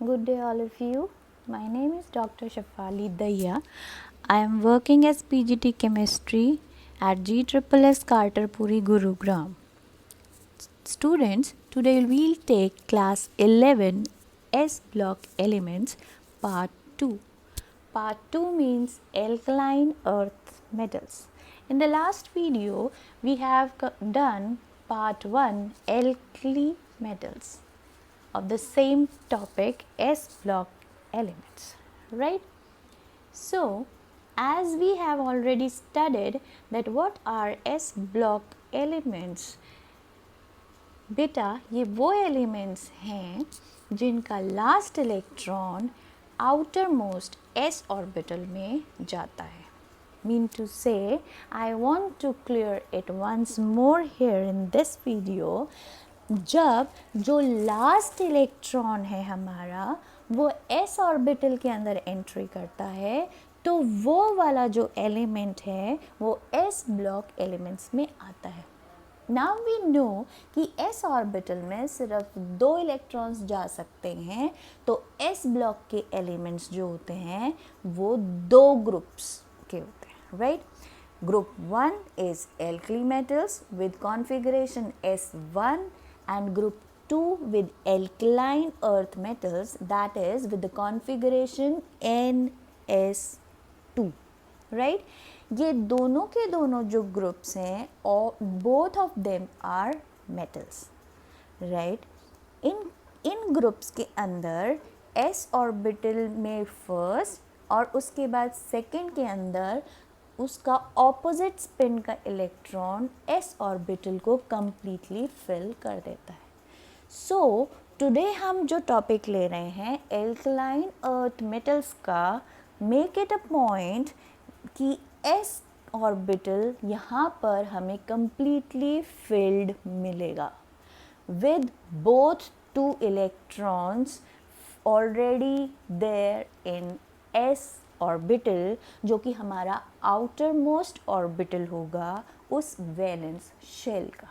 Good day all of you. My name is Dr. Shafali Daya. I am working as PGT Chemistry at GSSS Carterpuri, Gurugram. Students, today we'll take class 11 S block elements part 2. Part 2 means alkaline earth metals. In the last video, we have done part 1 alkali metals of the same topic S block elements, right? So, as we have already studied that what are S block elements, बेटा ये वो elements हैं जिनका last electron outer most S orbital में जाता है. Mean to say, I want to clear it once more here in this video. जब जो लास्ट इलेक्ट्रॉन है हमारा वो एस ऑर्बिटल के अंदर एंट्री करता है तो वो वाला जो एलिमेंट है वो एस ब्लॉक एलिमेंट्स में आता है. नाउ वी नो कि एस ऑर्बिटल में सिर्फ 2 इलेक्ट्रॉन्स जा सकते हैं तो एस ब्लॉक के एलिमेंट्स जो होते हैं वो 2 ग्रुप्स के होते हैं, right? Group 1 is alkali metals with configuration S1 and group 2 with alkaline earth metals, that is with the configuration NS2, right? ये दोनों के दोनों जो ग्रुप्स हैं और both of them are metals, right? इन ग्रुप्स के अंदर एस ऑर्बिटल में फर्स्ट और उसके बाद सेकंड के अंदर उसका ऑपोजिट स्पिन का इलेक्ट्रॉन एस ऑर्बिटल को कंप्लीटली फिल कर देता है. सो टुडे हम जो टॉपिक ले रहे हैं एल्कलाइन अर्थ मेटल्स का, मेक इट अ पॉइंट कि एस ऑर्बिटल यहाँ पर हमें completely filled मिलेगा with both 2 electrons already there in s orbital जो कि हमारा आउटर मोस्ट ऑर्बिटल होगा उस वैलेंस शेल का.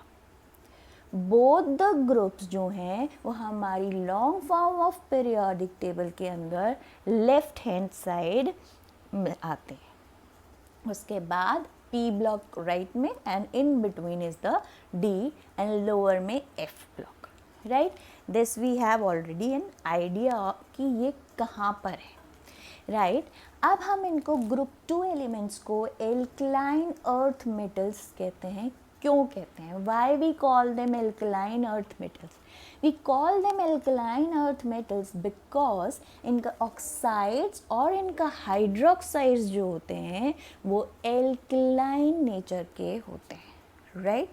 बोथ द ग्रुप्स जो हैं वो हमारी long form of periodic table के अंदर लेफ्ट हैंड साइड में आते हैं. उसके बाद P ब्लॉक राइट में and in between is the D and lower में F block, right? This we have already an idea कि ये कहाँ पर है, राइट? अब हम इनको ग्रुप 2 एलिमेंट्स को एल्कलाइन अर्थ मेटल्स कहते हैं. क्यों कहते हैं? Why we call them alkaline earth metals? We call them alkaline earth metals because इनका ऑक्साइड्स और इनका हाइड्रोक्साइड्स जो होते हैं वो alkaline नेचर के होते हैं, राइट?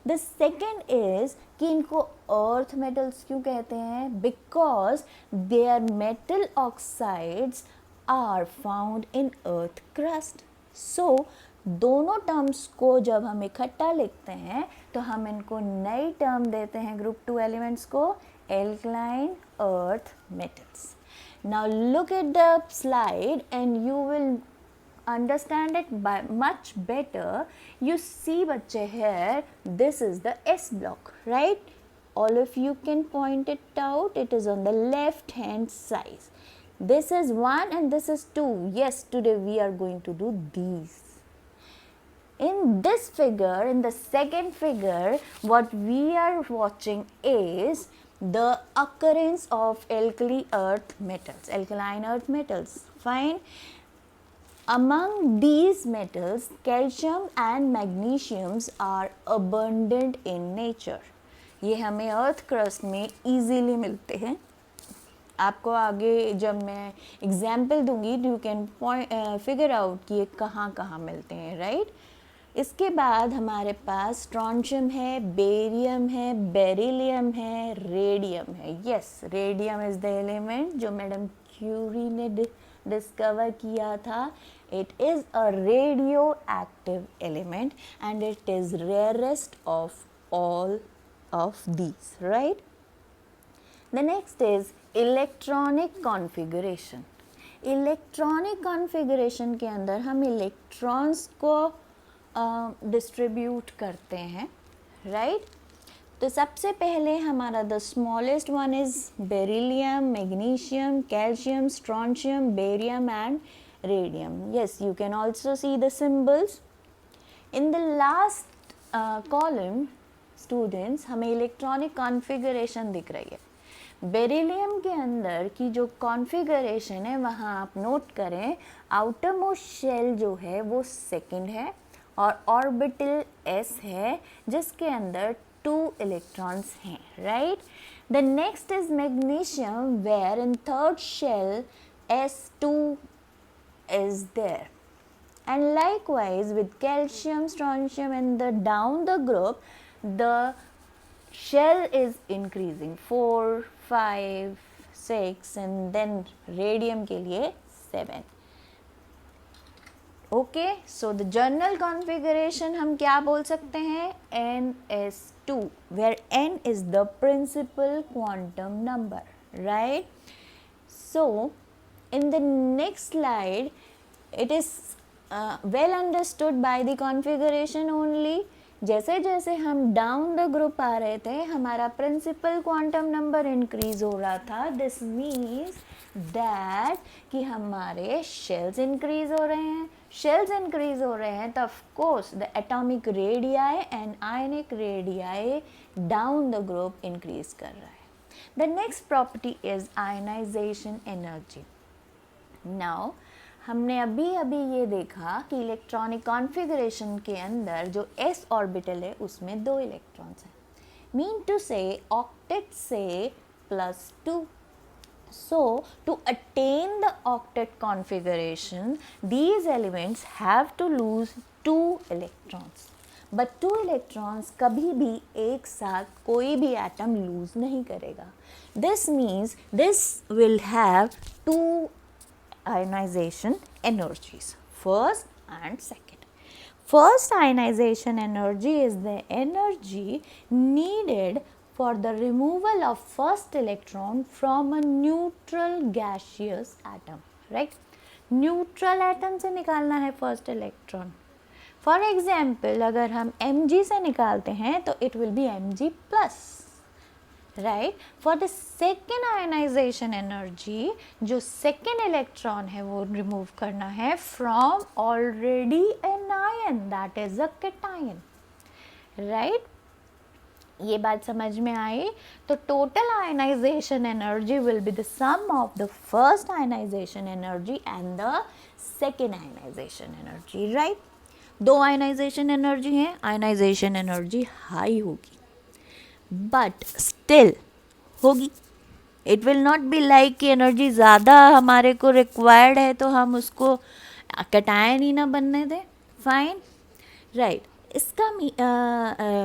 द सेकेंड इज कि इनको अर्थ मेटल्स क्यों कहते हैं? Because their metal oxides are found in earth crust. सो दोनों टर्म्स को जब हम इकट्ठा लिखते हैं तो हम इनको नई टर्म देते हैं ग्रुप 2 एलिमेंट्स को alkaline earth metals. Now look at the slide and you will understand it by much better. You see बच्चे here, this is the S block, right? All of you can point it out. It is on the left hand side. This is 1 and this is 2. Yes, today we are going to do these. In this figure, in the second figure, what we are watching is the occurrence of alkali earth metals, alkaline earth metals. Fine. Among these metals, calcium and magnesiums are abundant in nature. ये हमें earth crust में easily मिलते हैं. आपको आगे जब मैं example दूंगी यू कैन फिगर आउट कि ये कहाँ कहाँ मिलते हैं, राइट? इसके बाद हमारे पास स्ट्रॉन्शियम है, बेरियम है, बेरिलियम है, रेडियम है. Yes, radium is the element जो मैडम क्यूरी ने डिस्कवर किया था. It is a radio active element and it is rarest of all of these, right? The next is electronic configuration. Electronic configuration के अंदर हम electrons को distribute करते हैं, राइट? तो सबसे पहले हमारा the smallest one is beryllium, magnesium, calcium, strontium, barium and radium. Yes, you can also see the symbols. In the last column, students, हमें इलेक्ट्रॉनिक कॉन्फ़िगरेशन दिख रही है. बेरिलियम के अंदर की जो कॉन्फ़िगरेशन है वहाँ आप नोट करें, आउटर मोस्ट शेल जो है वो सेकंड है और ऑर्बिटल s है जिसके अंदर 2 इलेक्ट्रॉन्स हैं, right. The next is magnesium where in third shell s2 is there, and likewise with calcium, strontium and the down the group the shell is increasing 4, 5, 6 and then radium के लिए 7. Okay, so the general configuration हम क्या बोल सकते हैं, NS2 where n is the principal quantum number, right. So in the next slide it is well understood by the configuration only. जैसे जैसे हम डाउन द ग्रुप आ रहे थे हमारा प्रिंसिपल क्वांटम नंबर इंक्रीज हो रहा था. दिस मीन्स दैट कि हमारे शेल्स इंक्रीज हो रहे हैं. शेल्स इंक्रीज हो रहे हैं तो of course the atomic radii and ionic radii down the group increase कर रहा है. The next property is ionization energy. Now हमने अभी ये देखा कि इलेक्ट्रॉनिक कॉन्फ़िगरेशन के अंदर जो s ऑर्बिटल है उसमें 2 इलेक्ट्रॉन्स हैं. मीन टू से ऑक्टेट से +2. So to attain the octet configuration these elements have to lose 2 electrons. But 2 electrons कभी भी एक साथ कोई भी एटम लूज नहीं करेगा. This means this will have 2 ionization energies, first and second. First ionization energy is the energy needed for the removal of first electron from a neutral gaseous atom, right. Neutral atom से निकालना है first electron. For example, अगर हम Mg से निकालते हैं तो it will be Mg plus, right. For the second ionization energy जो second electron है वो remove करना है from already an ion that is a cation, right. ये बात समझ में आई. तो total ionization energy will be the sum of the first ionization energy and the second ionization energy, right. 2 ionization energy हैं, ionization energy high होगी but still होगी. It will not be like कि energy ज़्यादा हमारे को required है तो हम उसको कटायन ही ना बनने दें. Fine, right. इसका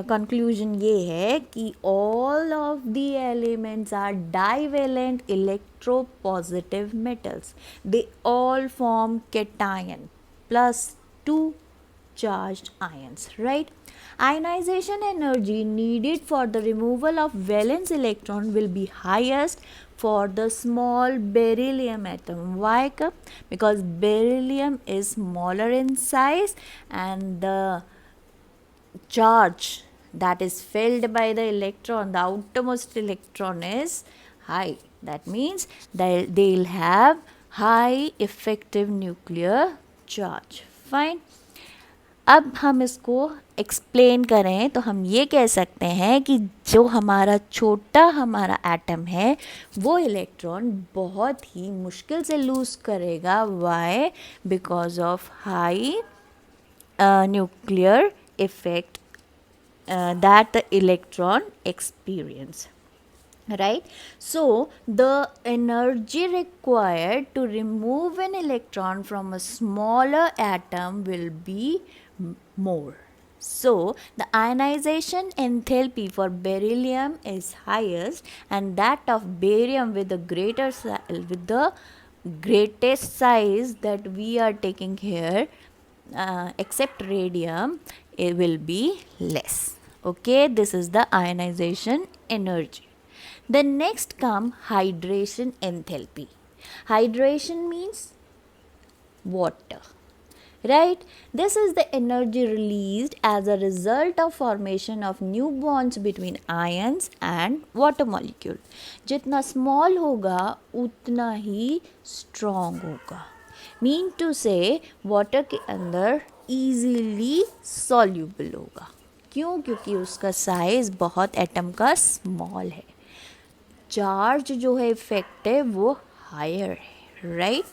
कंक्लूजन ये है कि all of the elements are divalent electropositive metals. They all form cation +2 charged ions, right. Ionization energy needed for the removal of valence electron will be highest for the small beryllium atom. Why? Because beryllium is smaller in size and the charge that is filled by the electron, the outermost electron, is high. That means they'll have high effective nuclear charge. Fine. अब हम इसको explain करें तो हम ये कह सकते हैं कि जो हमारा छोटा हमारा एटम है वो इलेक्ट्रॉन बहुत ही मुश्किल से लूज़ करेगा. Why? Because of high nuclear effect that the electron experience, right. So the energy required to remove an electron from a smaller atom will be more. So the ionization enthalpy for beryllium is highest and that of barium with the greatest size that we are taking here except radium, it will be less. Okay, this is the ionization energy. The next come hydration enthalpy. Hydration means water, right? This is the energy released as a result of formation of new bonds between ions and water molecule. जितना small होगा उतना ही strong होगा. Mean to say water के अंदर easily soluble होगा. क्यों? क्योंकि उसका साइज बहुत एटम का स्मॉल है. चार्ज जो है इफेक्ट है वो हायर है, right?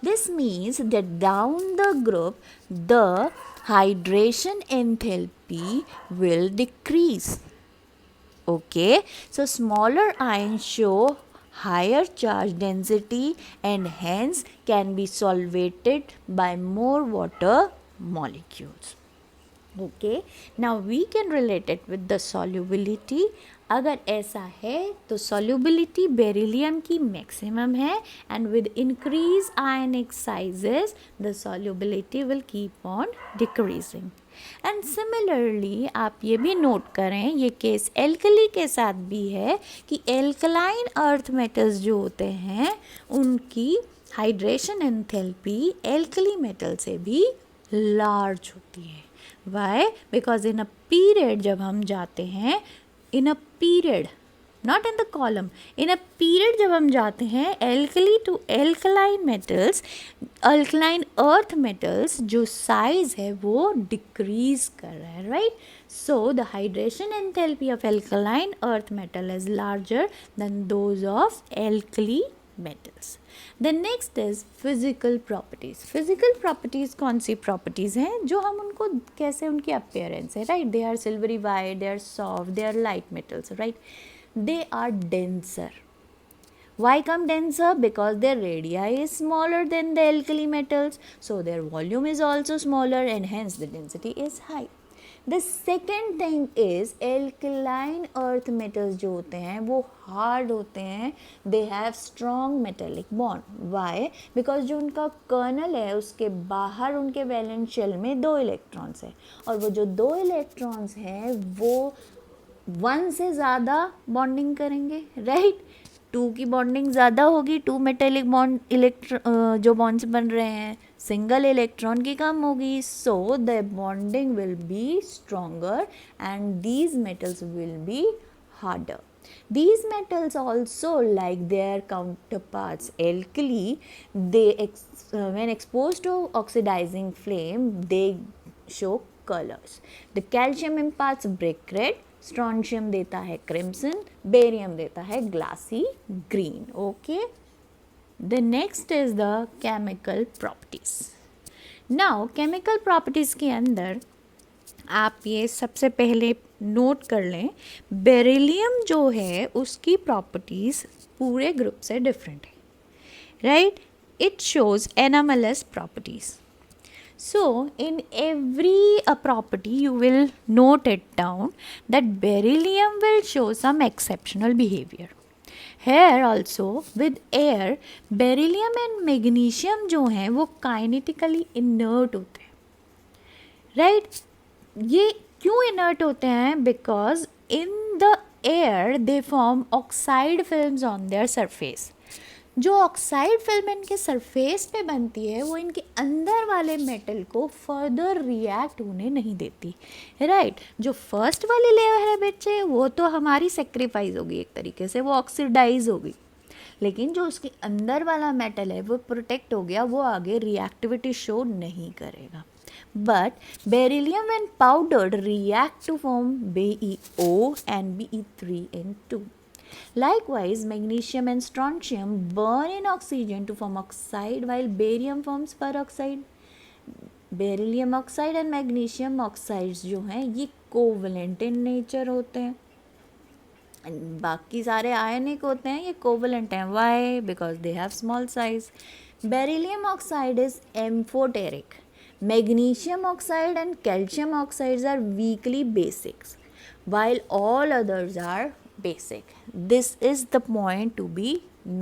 This means that down the group, the hydration enthalpy will decrease. Okay, so smaller ions show higher charge density and hence can be solvated by more water molecules. Okay, now we can relate it with the solubility. अगर ऐसा है तो solubility beryllium की maximum है and with increase ionic sizes the solubility will keep on decreasing. And similarly आप ये भी note करें, ये केस एल्कली के साथ भी है कि एल्कलाइन अर्थ मेटल्स जो होते हैं उनकी हाइड्रेशन एंथैल्पी एल्कली मेटल से भी लार्ज होती है. Why? Because in a period जब हम जाते हैं, in a period, not in the column, in a period जब हम जाते हैं alkali to alkaline metals, alkaline earth metals जो size है वो decrease कर रहा है, right? So the hydration enthalpy of alkaline earth metal is larger than those of alkali metals. The next is physical properties. Physical properties कौन सी properties हैं जो हम उनको कैसे उनकी appearance है, right? They are silvery white, they are soft, they are light metals, right? They are denser. Why come denser? Because their radii is smaller than the alkali metals, so their volume is also smaller and hence the density is high. The second thing is alkaline earth metals जो होते हैं वो hard होते हैं. They have strong metallic bond. Why? Because जो उनका kernel है उसके बाहर उनके valence shell में 2 electrons है और वो जो 2 electrons हैं वो 1 से ज़्यादा bonding करेंगे, right? 2 की बॉन्डिंग ज़्यादा होगी, 2 मेटेलिक बॉन्ड जो बॉन्ड्स बन रहे हैं, सिंगल इलेक्ट्रॉन की कम होगी, so the bonding will be stronger and these metals will be harder. These metals also, like their counterparts alkali, when exposed to oxidizing flame, they show colors. The calcium imparts brick red, strontium देता है crimson, barium देता है glassy green. Okay, the next is the chemical properties. Now chemical properties के अंदर आप ये सबसे पहले नोट कर लें, बेरिलियम जो है उसकी प्रॉपर्टीज पूरे ग्रुप से डिफरेंट है, right? It shows anomalous properties. So in every property you will note it down that beryllium will show some exceptional behavior. Here also with air beryllium and magnesium जो हैं वो kinetically inert होते हैं, right? ये क्यों inert होते हैं? Because in the air they form oxide films on their surface. जो ऑक्साइड फिल्म इनके सरफेस पे बनती है वो इनके अंदर वाले मेटल को फर्दर रिएक्ट होने नहीं देती, राइट? जो फर्स्ट वाली लेयर है बच्चे वो तो हमारी सेक्रीफाइस होगी, एक तरीके से वो ऑक्सीडाइज होगी, लेकिन जो उसके अंदर वाला मेटल है वो प्रोटेक्ट हो गया, वो आगे रिएक्टिविटी शो नहीं करेगा. But beryllium when powdered react to form BeO and Be3N2. Likewise, magnesium and strontium burn in oxygen to form oxide while barium forms peroxide. Beryllium oxide and magnesium oxides जो हैं ये covalent in nature होते हैं, बाकी सारे आयनिक होते हैं ये कोवलेंट हैं. Why? Because they have small size. Beryllium oxide is amphoteric. Magnesium oxide and calcium oxides are weakly basics, while all others are basic. This is the point to be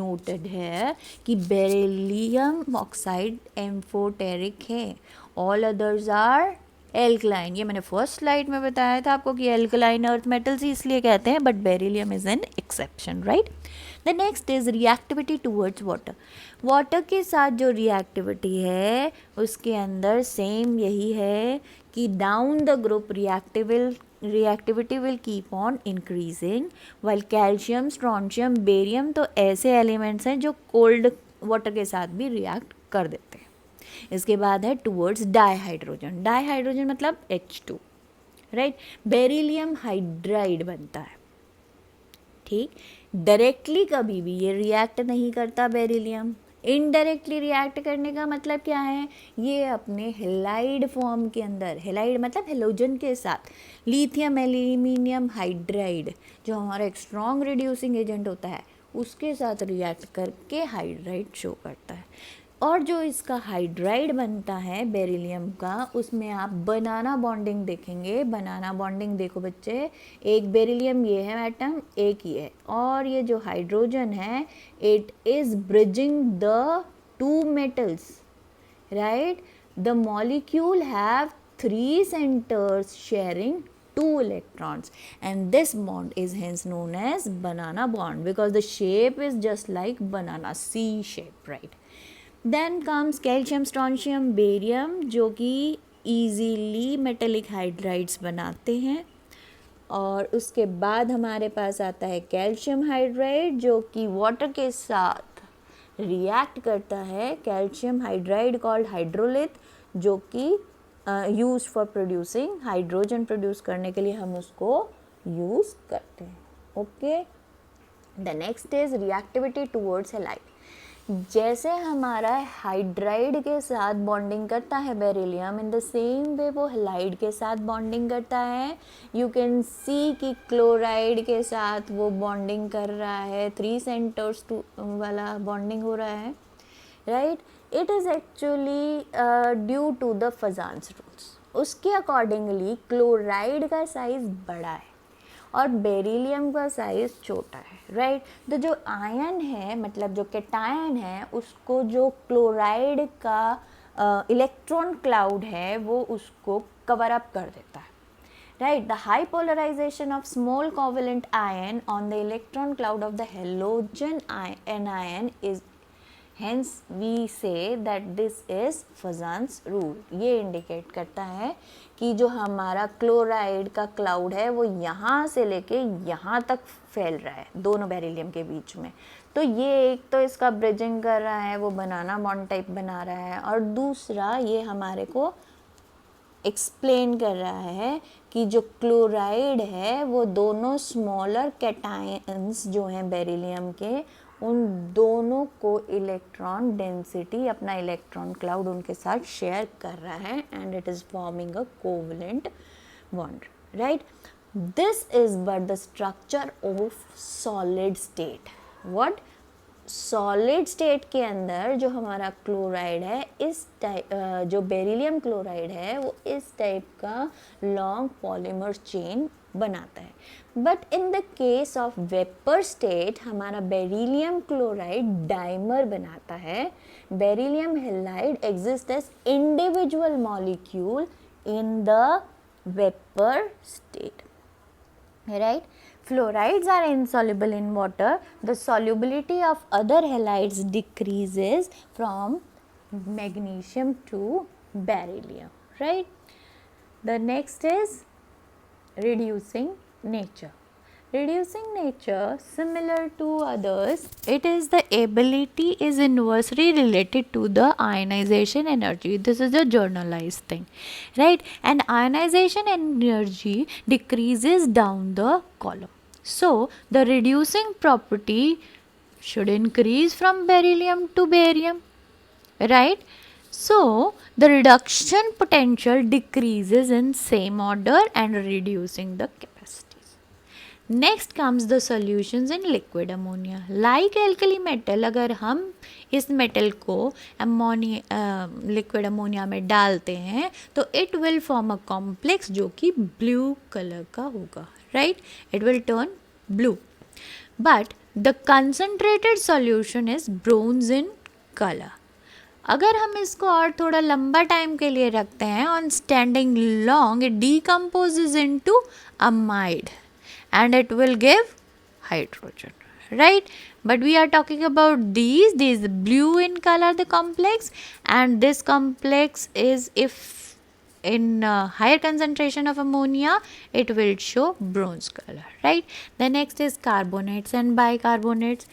noted here कि beryllium oxide amphoteric है, all others are alkaline. ये मैंने first slide में बताया था आपको कि alkaline earth metals ही इसलिए कहते हैं, but beryllium is an exception, right? The next is reactivity towards water. Water के साथ जो रिएक्टिविटी है उसके अंदर सेम यही है कि down the group reactivity will keep on increasing, while calcium, strontium, barium तो ऐसे एलिमेंट्स हैं जो कोल्ड वाटर के साथ भी रिएक्ट कर देते हैं. इसके बाद है टूवर्ड्स डाईहाइड्रोजन. डाईहाइड्रोजन मतलब H2, राइट. बेरिलियम हाइड्राइड बनता है, ठीक. डायरेक्टली कभी भी ये रिएक्ट नहीं करता बेरिलियम. इनडायरेक्टली रिएक्ट करने का मतलब क्या है, ये अपने हेलाइड फॉर्म के अंदर, हेलाइड मतलब हेलोजन के साथ, लिथियम एल्यूमिनियम हाइड्राइड जो हमारा एक स्ट्रॉन्ग रिड्यूसिंग एजेंट होता है उसके साथ रिएक्ट करके हाइड्राइड शो करता है. और जो इसका हाइड्राइड बनता है बेरिलियम का, उसमें आप बनाना बॉन्डिंग देखेंगे. बनाना बॉन्डिंग देखो बच्चे, एक बेरिलियम ये है एटम, एक ये है, और ये जो हाइड्रोजन है it is bridging the two metals, right. The molecule have 3 centers sharing 2 electrons, and this bond is hence known as banana bond because the shape is just like banana, C shape, right. Then comes calcium, strontium, barium जो कि easily metallic hydrides बनाते हैं. और उसके बाद हमारे पास आता है कैल्शियम हाइड्राइड जो कि वाटर के साथ रिएक्ट करता है. कैल्शियम हाइड्राइड कॉल्ड हाइड्रोलिथ जो कि use for producing hydrogen, produce करने के लिए हम उसको यूज़ करते हैं. Okay. The next is reactivity towards halide. जैसे हमारा हाइड्राइड के साथ बॉन्डिंग करता है beryllium, in the same way वो हेलाइड के साथ बॉन्डिंग करता है. यू कैन सी कि क्लोराइड के साथ वो बॉन्डिंग कर रहा है, 3 centers वाला बॉन्डिंग हो रहा है, right. It is actually due to the Fajans rules. उसके अकॉर्डिंगली क्लोराइड का साइज़ बड़ा है और बेरिलियम का साइज़ छोटा है, राइट. तो जो आयन है, मतलब जो कैटायन है, उसको जो क्लोराइड का इलेक्ट्रॉन क्लाउड है वो उसको कवर अप कर देता है, right. The high polarization of small covalent ion on the electron cloud of the halogen ion is hence we say that this is Fazan's rule. ये इंडिकेट करता है कि जो हमारा क्लोराइड का क्लाउड है वो यहाँ से लेके यहाँ तक फैल रहा है दोनों बेरिलियम के बीच में. तो ये एक तो इसका ब्रिजिंग कर रहा है, वो बनाना बॉन्ड टाइप बना रहा है, और दूसरा ये हमारे को एक्सप्लेन कर रहा है कि जो क्लोराइड है वो दोनों स्मॉलर कैटायंस जो हैं बेरिलियम के, उन दोनों को इलेक्ट्रॉन डेंसिटी, अपना इलेक्ट्रॉन क्लाउड उनके साथ शेयर कर रहा है, and it is forming a covalent bond, right. This is but the structure of solid state. What? Solid state के अंदर जो हमारा क्लोराइड है, इस टाइप जो बेरिलियम क्लोराइड है वो इस टाइप का लॉन्ग पॉलीमर चेन बनाता है. But in the case of vapour state हमारा बेरिलियम क्लोराइड डाइमर बनाता है. Beryllium halide exist as individual molecule in the vapour state, right. Fluorides are insoluble in water. The solubility of other halides decreases from magnesium to beryllium, right. The next is reducing nature. Reducing nature, similar to others, it is the ability is inversely related to the ionization energy. This is a journalized thing, right. And ionization energy decreases down the column. So the reducing property should increase from beryllium to barium, right. So the reduction potential decreases in same order and reducing the capacities. Next comes the solutions in liquid ammonia. Like alkali metal, अगर हम इस metal को liquid ammonia में डालते हैं तो it will form a complex जो कि ब्लू कलर का होगा, right. It will turn blue. But the concentrated solution is bronze in colour. अगर हम इसको और थोड़ा लंबा टाइम के लिए रखते हैं, on standing long it decomposes into amide and it will give hydrogen, right. but we are talking about these blue in color, the complex, and this complex is, if in higher concentration of ammonia, it will show bronze color, right? The next is carbonates and bicarbonates.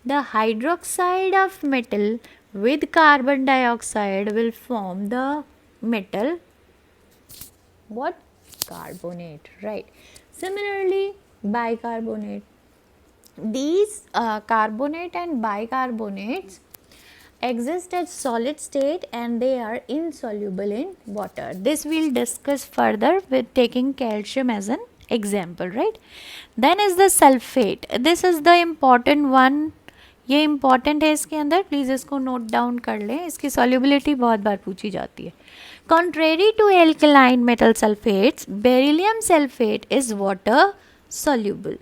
The hydroxide of metal with carbon dioxide will form the metal what? Carbonate, right? Similarly, bicarbonate. These carbonate and bicarbonates exist as solid state and they are insoluble in water. This we'll discuss further with taking calcium as an example, right? Then is the sulfate. This is the important one. ये important है इसके अंदर, please इसको note down कर लें, इसकी solubility बहुत बार पूछी जाती है. Contrary to alkaline metal sulfates, beryllium sulfate is water soluble.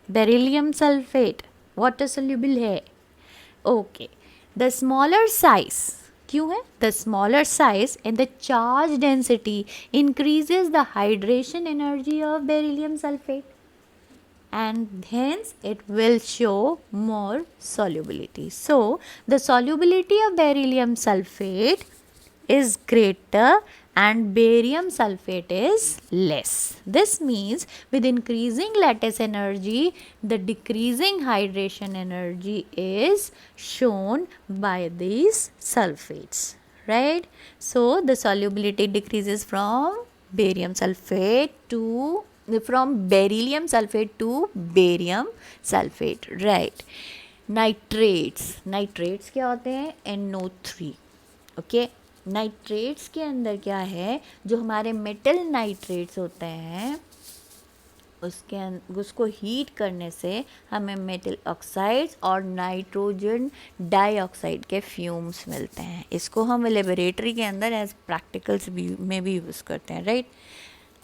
Beryllium sulfate water soluble है. Okay. The smaller size, क्यों है? The smaller size and the charge density increases the hydration energy of beryllium sulfate, and hence it will show more solubility. So the solubility of beryllium sulfate is greater and barium sulfate is less. This means with increasing lattice energy, the decreasing hydration energy is shown by these sulfates, right? So the solubility decreases from beryllium sulfate to beryllium sulfate to barium sulfate, right? Nitrates क्या होते हैं? NO3. Okay, nitrates के अंदर क्या है, जो हमारे metal nitrates होते हैं उसको हीट करने से हमें मेटल ऑक्साइड्स और नाइट्रोजन डाइऑक्साइड के फ्यूम्स मिलते हैं. इसको हम लेबोरेटरी के अंदर एज प्रैक्टिकल्स में भी यूज़ करते हैं, राइट?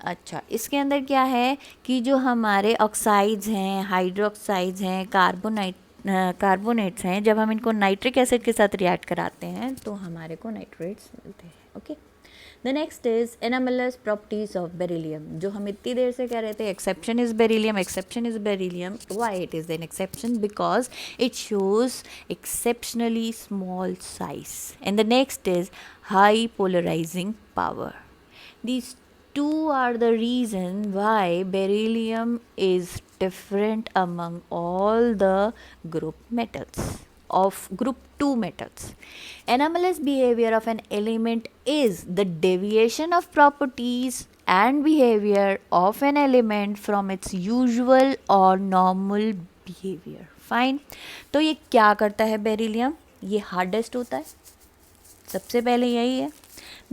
अच्छा, इसके अंदर क्या है कि जो हमारे ऑक्साइड्स हैं, हाइड्रोक्साइड्स हैं, कार्बोनेट्स हैं, जब हम इनको नाइट्रिक एसिड के साथ रिएक्ट कराते हैं तो हमारे को नाइट्रेट्स मिलते हैं. Okay, the next is anomalous properties of beryllium. जो हम इतनी देर से कह रहे थे exception is beryllium. Why it is an exception? Because it shows exceptionally small size. And the next is high polarizing power. These two are the reason why beryllium is different among all the group metals of group 2 metals. Anomalous behavior of an element is the deviation of properties and behavior of an element from its usual or normal behavior. Fine. तो ये क्या करता है beryllium? ये hardest होता है, सबसे पहले यही है.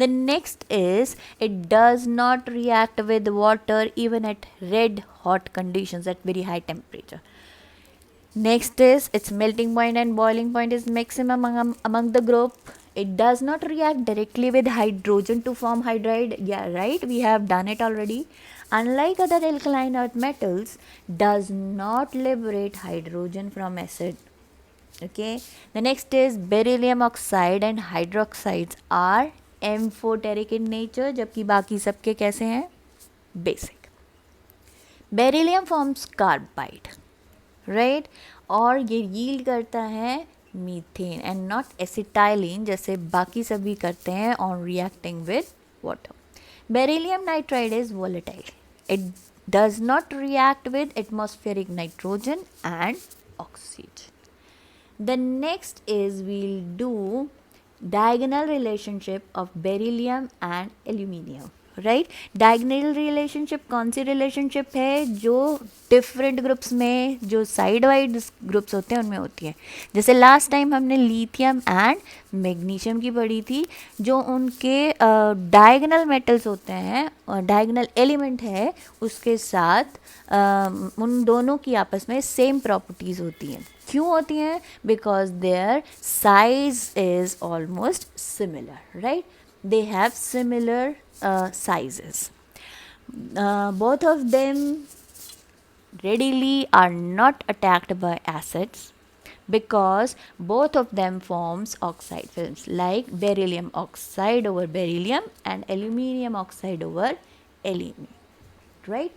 The next is it does not react with water even at red hot conditions at very high temperature. Next is its melting point and boiling point is maximum among the group. It does not react directly with hydrogen to form hydride. Yeah, right, we have done it already. Unlike other alkaline earth metals, does not liberate hydrogen from acid. Okay, the next is beryllium oxide and hydroxides are amphoteric in nature, जबकि बाकी सबके कैसे हैं? Basic. Beryllium forms carbide, right, और ये yield करता है methane and not acetylene जैसे बाकी सभी करते हैं on reacting with water. Beryllium nitride is volatile. It does not react with atmospheric nitrogen and oxygen. The next is we'll do diagonal relationship of beryllium and aluminium, right? Diagonal relationship कौन सी relationship है? जो different groups में, जो side wide groups होते हैं उनमें होती है. जैसे लास्ट टाइम हमने लिथियम एंड मैग्नीशियम की पढ़ी थी, जो उनके डायगनल मेटल्स होते हैं और डायगनल एलिमेंट है, उसके साथ उन दोनों की आपस में सेम प्रॉपर्टीज़ होती हैं. क्यों होती हैं? Because their size is almost similar, right? They have similar sizes. Both of them readily are not attacked by acids because both of them forms oxide films like beryllium oxide over beryllium and aluminium oxide over aluminium, right?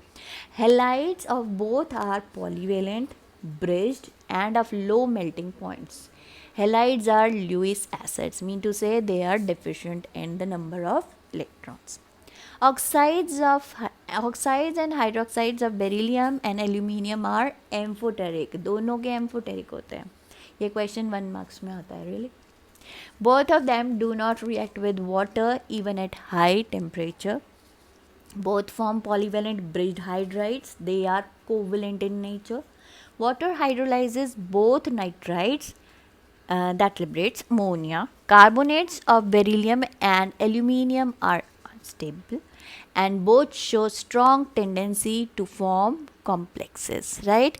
Halides of both are polyvalent. bridged and of low melting points. Halides are Lewis acids, mean to say they are deficient in the number of electrons. Oxides and hydroxides of beryllium and aluminium are amphoteric. दोनों के amphoteric होते हैं. ये question 1 marks में आता है. Really? Both of them do not react with water even at high temperature. Both form polyvalent bridged hydrides. They are covalent in nature. Water hydrolyzes both nitrides that liberates ammonia. Carbonates of beryllium and aluminium are unstable and both show strong tendency to form complexes, right?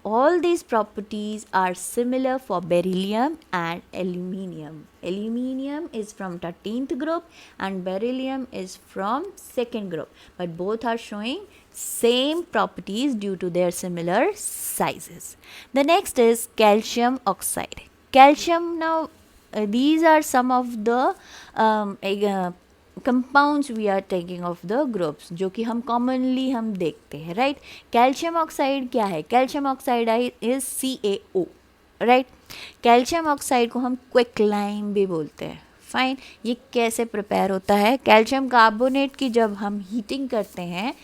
All these properties are similar for beryllium and aluminium. Aluminium is from 13th group and beryllium is from 2nd group, but both are showing same properties due to their similar sizes. The next is calcium oxide. Calcium, now these are some of the compounds we are taking of the groups जो कि हम commonly हम देखते हैं, right. Calcium oxide क्या है? Calcium oxide is CaO, right. Calcium oxide को हम क्विकलाइम भी बोलते हैं. फाइन. ये कैसे प्रिपेयर होता है? कैल्शियम कार्बोनेट की जब हम हीटिंग करते हैं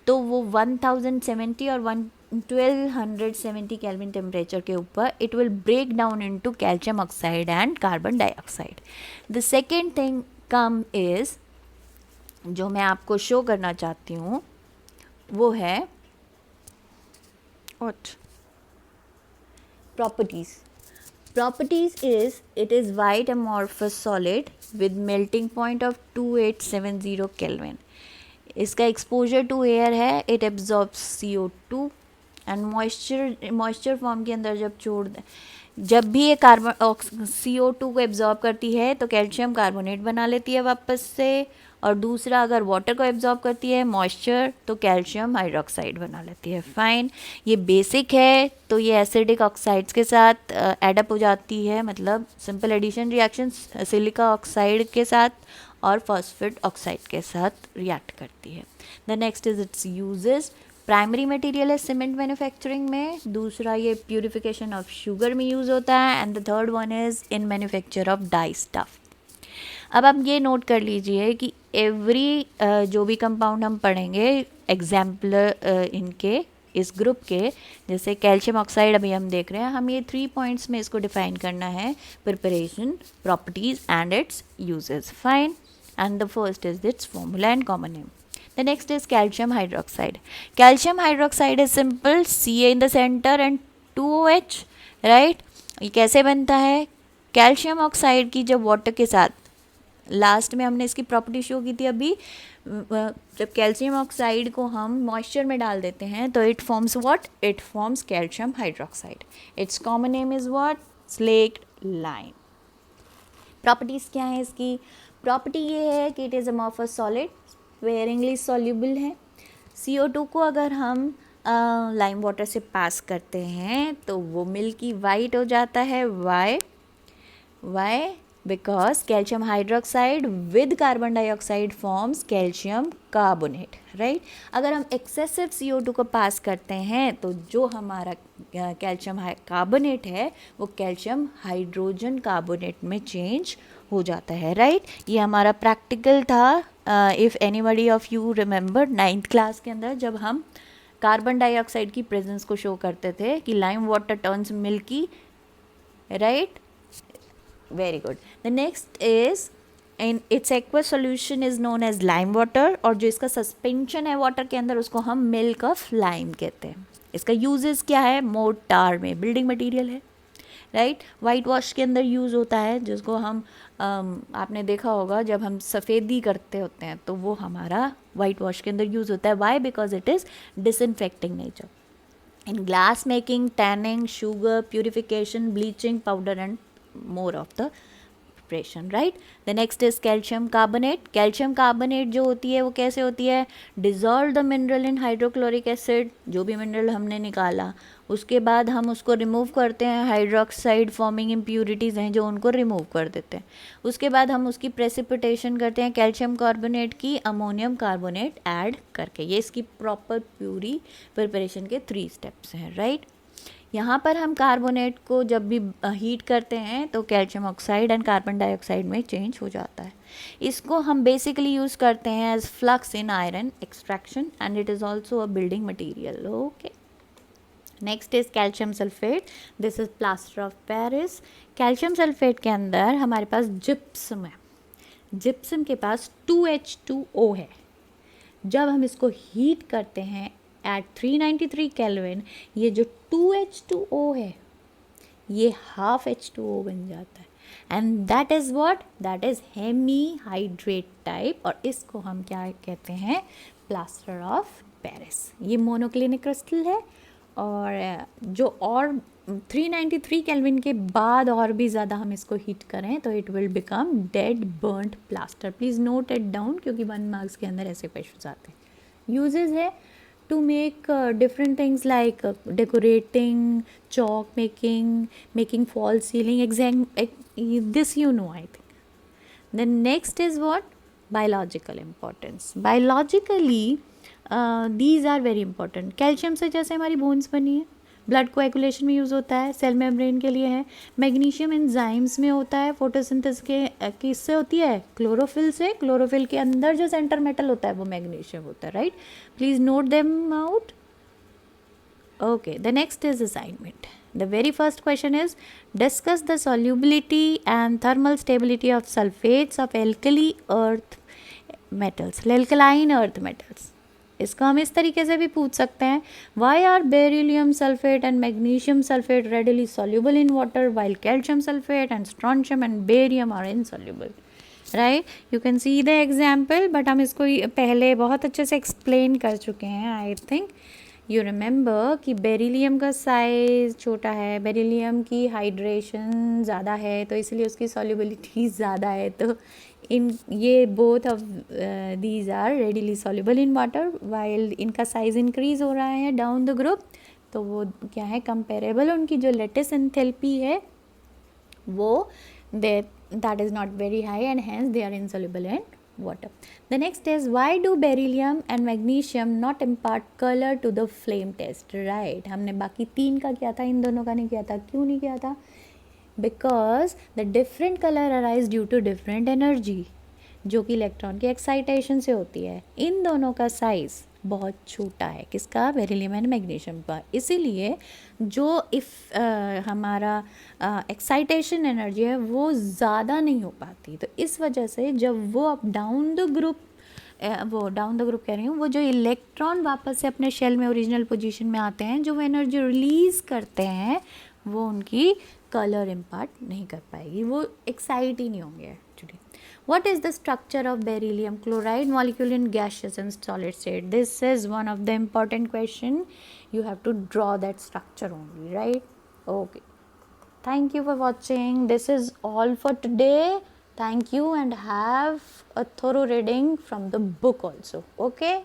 तो वो 1070 और 1270 केल्विन टेम्परेचर के ऊपर it will break down into calcium oxide and carbon dioxide. The second thing come is जो मैं आपको शो करना चाहती हूँ वो है what properties is it is white amorphous solid with melting point of 2870 Kelvin. इसका exposure to air है, it absorbs CO2 and moisture form के अंदर जब भी ये कार्बन CO2 को एब्जॉर्ब करती है तो कैल्शियम कार्बोनेट बना लेती है वापस से, और दूसरा अगर वाटर को एब्जॉर्ब करती है मॉइस्चर तो कैल्शियम हाइड्रोक्साइड बना लेती है. फाइन. ये बेसिक है तो ये एसिडिक ऑक्साइड्स के साथ एडअप हो जाती है, मतलब simple addition reaction silica oxide के साथ और फॉस्फेट ऑक्साइड के साथ रिएक्ट करती है. The next is it's uses. Primary material है सीमेंट मैन्युफैक्चरिंग में, दूसरा ये प्यूरिफिकेशन ऑफ शुगर में यूज़ होता है, and the third one is in manufacture of die stuff. अब आप ये नोट कर लीजिए कि एवरी जो भी कंपाउंड हम पढ़ेंगे एग्जाम्पलर इनके इस ग्रुप के, जैसे कैल्शियम ऑक्साइड अभी हम देख रहे हैं, हम ये 3 पॉइंट्स में इसको डिफाइन करना है: preparation, properties and it's uses. Fine. And the first is it's formula and common name. The next is calcium hydroxide. Calcium hydroxide is simple, Ca in the center and 2OH, right? ये कैसे बनता है? Calcium oxide की जब water के साथ, last में हमने इसकी प्रॉपर्टी शो की थी अभी, जब कैल्शियम ऑक्साइड को हम मॉइस्चर में डाल देते हैं तो it forms what? It forms calcium hydroxide. Its common name is what? Slaked lime. Properties क्या है इसकी? प्रॉपर्टी ये है कि it is amorphous solid, sparingly soluble है. CO2 को अगर हम लाइम वाटर से पास करते हैं तो वो मिल्की वाइट हो जाता है. Why? Because calcium hydroxide with carbon dioxide forms calcium carbonate, right. अगर हम एक्सेसिव CO2 को पास करते हैं तो जो हमारा कैल्शियम कार्बोनेट है वो कैल्शियम हाइड्रोजन कार्बोनेट में चेंज हो जाता है, राइट. ये हमारा प्रैक्टिकल था. If anybody of you remember 9th class के अंदर जब हम कार्बन डाइऑक्साइड की प्रेजेंस को शो करते थे कि lime water turns milky, right. Very good. The next is in its aqueous solution is known as lime water, और जो इसका सस्पेंशन है वाटर के अंदर उसको हम मिल्क ऑफ लाइम कहते हैं. इसका यूजेस क्या है? मोर्टार में बिल्डिंग मटेरियल है, राइट. वाइट वॉश के अंदर यूज़ होता है, जिसको हम आपने देखा होगा जब हम सफ़ेदी करते होते हैं तो वो हमारा वाइट वॉश के अंदर यूज़ होता है. Why? Because it is disinfecting nature. In glass making, tanning, sugar purification, bleaching powder and more of the preparation, right. The next is calcium carbonate. calcium carbonate जो होती है वो कैसे होती है? dissolve the mineral in hydrochloric acid, जो भी mineral हमने निकाला उसके बाद हम उसको रिमूव करते हैं, हाइड्रोक्साइड फॉर्मिंग इम्प्यूरिटीज़ हैं जो उनको रिमूव कर देते हैं. उसके बाद हम उसकी प्रेसिपिटेशन करते हैं कैल्शियम कार्बोनेट की अमोनियम कार्बोनेट ऐड करके. ये इसकी प्रॉपर प्यूरी प्रिपरेशन के 3 स्टेप्स हैं, राइट. यहाँ पर हम कार्बोनेट को जब भी हीट करते हैं तो calcium oxide and carbon dioxide में चेंज हो जाता है. इसको हम बेसिकली यूज़ करते हैं as flux in iron extraction and it is also a building material. Okay, next is calcium sulphate. This is plaster of Paris. Calcium sulphate के अंदर हमारे पास जिप्सम है. जिप्सम के पास 2H2O है. जब हम इसको हीट करते हैं एट 393 केल्विन, ये जो 2H2O है ये हाफ H2O बन जाता है and that is what, that is hemi hydrate type. और इसको हम क्या कहते हैं, प्लास्टर ऑफ पेरिस. ये मोनोक्लिनिक क्रिस्टल है और जो और 393 केल्विन के बाद और भी ज़्यादा हम इसको हीट करें तो it will become dead burned plaster. Please note it down क्योंकि 1 मार्क्स के अंदर ऐसे क्वेश्चन आते हैं. यूजेस है to make different things like decorating, chalk making false ceiling, this you know, I think. Then next is what, biological importance. Biologically these are very important. Calcium से जैसे हमारी बोन्स बनी है, ब्लड कोएगुलेशन में use होता है, cell membrane के लिए है. मैग्नीशियम एंजाइम्स में होता है, फोटोसिंथेसिस के किससे होती है, क्लोरोफिल से. क्लोरोफिल के अंदर जो सेंटर मेटल होता है वो मैग्नीशियम होता है, right. Please note them out. Okay, the next is assignment. The very first question is, discuss the solubility and thermal stability of sulfates of alkaline earth metals. इसको हम इस तरीके से भी पूछ सकते हैं, why are beryllium sulphate and magnesium sulphate readily soluble in water while calcium sulfate and strontium and barium are insoluble, right? You can see the example, but हम इसको पहले बहुत अच्छे से explain कर चुके हैं. I think you remember कि बेरिलियम का साइज़ छोटा है, बेरिलियम की हाइड्रेशन ज़्यादा है तो इसलिए उसकी solubility ज़्यादा है. तो इन ये both of these are readily soluble in water while इनका साइज़ इंक्रीज़ हो रहा है डाउन द ग्रुप. तो वो क्या है, कंपेरेबल. उनकी जो लेटिस एंथैल्पी है वो that is not very high and hence they are insoluble in water. The next is, why do beryllium and magnesium not impart color to the flame test, right? हमने बाकी 3 का किया था, इन दोनों का नहीं किया था. क्यों नहीं किया था? Because the different color arise due to different energy, जो कि इलेक्ट्रॉन की एक्साइटेशन से होती है. इन दोनों का साइज़ बहुत छोटा है, किसका, बेरिलियम एंड मैग्नीशियम का. इसीलिए जो हमारा एक्साइटेशन एनर्जी है वो ज़्यादा नहीं हो पाती. तो इस वजह से जब वो अब डाउन द ग्रुप कह रही हूँ, वो जो इलेक्ट्रॉन वापस से अपने शेल में ओरिजिनल पोजीशन में आते हैं, जो वो एनर्जी रिलीज़ करते हैं वो उनकी कलर इम्पार्ट नहीं कर पाएगी, वो एक्साइट ही नहीं होंगे actually. What is the structure of beryllium chloride molecule in gaseous and solid state? This is one of the important question. You have to draw that structure only, right? Okay. Thank you for watching. This is all for today. Thank you and have a thorough reading from the book also. Okay.